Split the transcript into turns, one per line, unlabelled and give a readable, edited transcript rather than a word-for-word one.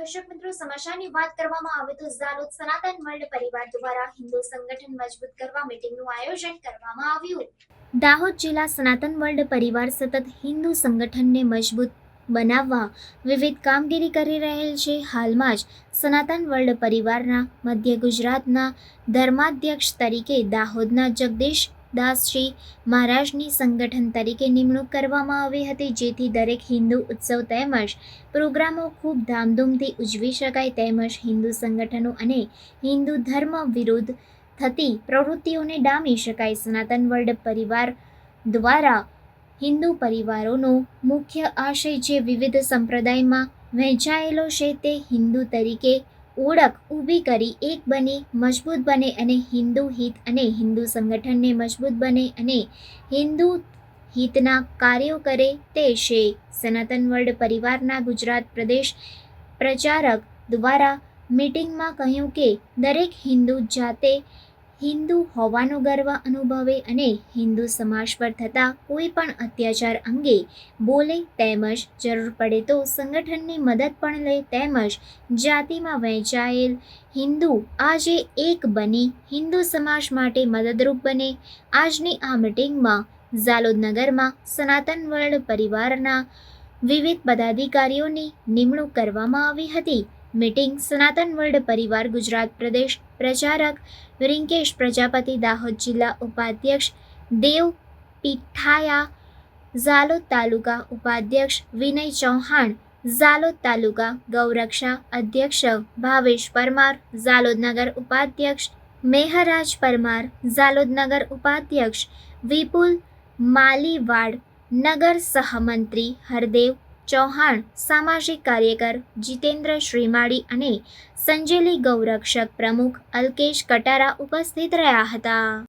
દર્શક મિત્રો, સમાચારની વાત કરવામાં આવે તો ઝાલોદ સનાતન વર્લ્ડ પરિવાર દ્વારા હિન્દુ સંગઠન મજબૂત કરવા મીટિંગનું આયોજન કરવામાં આવ્યું. દાહોદ જિલ્લા સનાતન વર્લ્ડ પરિવાર સતત હિન્દુ સંગઠનને મજબૂત બનાવવા વિવિધ કામગીરી કરી રહેલ છે. હાલમાં જ સનાતન વર્લ્ડ પરિવારના મધ્ય ગુજરાતના ધર્માધ્યક્ષ તરીકે દાહોદના જગદીશ દાસજી મહારાજની સંગઠન તરીકે નિમણૂક કરવામાં આવી હતી, જેથી દરેક હિન્દુ ઉત્સવ તેમજ પ્રોગ્રામો ખૂબ ધામધૂમથી ઉજવી શકાય તેમજ હિન્દુ સંગઠનો અને હિન્દુ ધર્મ વિરુદ્ધ થતી પ્રવૃત્તિઓને ડામી શકાય. સનાતન વર્લ્ડ પરિવાર દ્વારા હિન્દુ પરિવારોનો મુખ્ય આશય જે વિવિધ સંપ્રદાયમાં વહેંચાયેલો છે તે હિન્દુ તરીકે ઓળખ ઊભી કરી એક બની મજબૂત બને અને હિન્દુ હિત અને હિન્દુ સંગઠનને મજબૂત બને અને હિન્દુ હિતના કાર્યો કરે તે છે. સનાતન વર્લ્ડ પરિવારના ગુજરાત પ્રદેશ પ્રચારક દ્વારા મીટિંગમાં કહ્યું કે દરેક હિન્દુ જાતે હિન્દુ હોવાનો ગર્વ અનુભવે અને હિન્દુ સમાજ પર થતા કોઈ પણ અત્યાચાર અંગે બોલે તેમજ જરૂર પડે તો સંગઠનની મદદ પણ લે તેમજ જાતિમાં વહેંચાયેલ હિન્દુ આજે એક બની હિન્દુ સમાજ માટે મદદરૂપ બને. આજની આ મીટિંગમાં ઝાલોદ નગરમાં સનાતન વર્લ્ડ પરિવારના વિવિધ પદાધિકારીઓની નિમણૂક કરવામાં આવી હતી. મીટિંગ સનાતન વર્લ્ડ પરિવાર ગુજરાત પ્રદેશ પ્રચારક રિંકેશ પ્રજાપતિ, દાહોદ જિલ્લા ઉપાધ્યક્ષ દેવ પીઠાયા, ઝાલોદ તાલુકા ઉપાધ્યક્ષ વિનય ચૌહાણ, ઝાલોદ તાલુકા ગૌરક્ષા અધ્યક્ષ ભાવેશ પરમાર, ઝાલોદ નગર ઉપાધ્યક્ષ મેહરાજ પરમાર, ઝાલોદ નગર ઉપાધ્યક્ષ વિપુલ માલીવાડ, નગર સહમંત્રી હરદેવ ચૌહાણ, સામાજિક કાર્યકર જીતેન્દ્ર શ્રીમાળી અને સંજેલી ગૌરક્ષક પ્રમુખ અલ્કેશ કટારા ઉપસ્થિત રહ્યા હતા.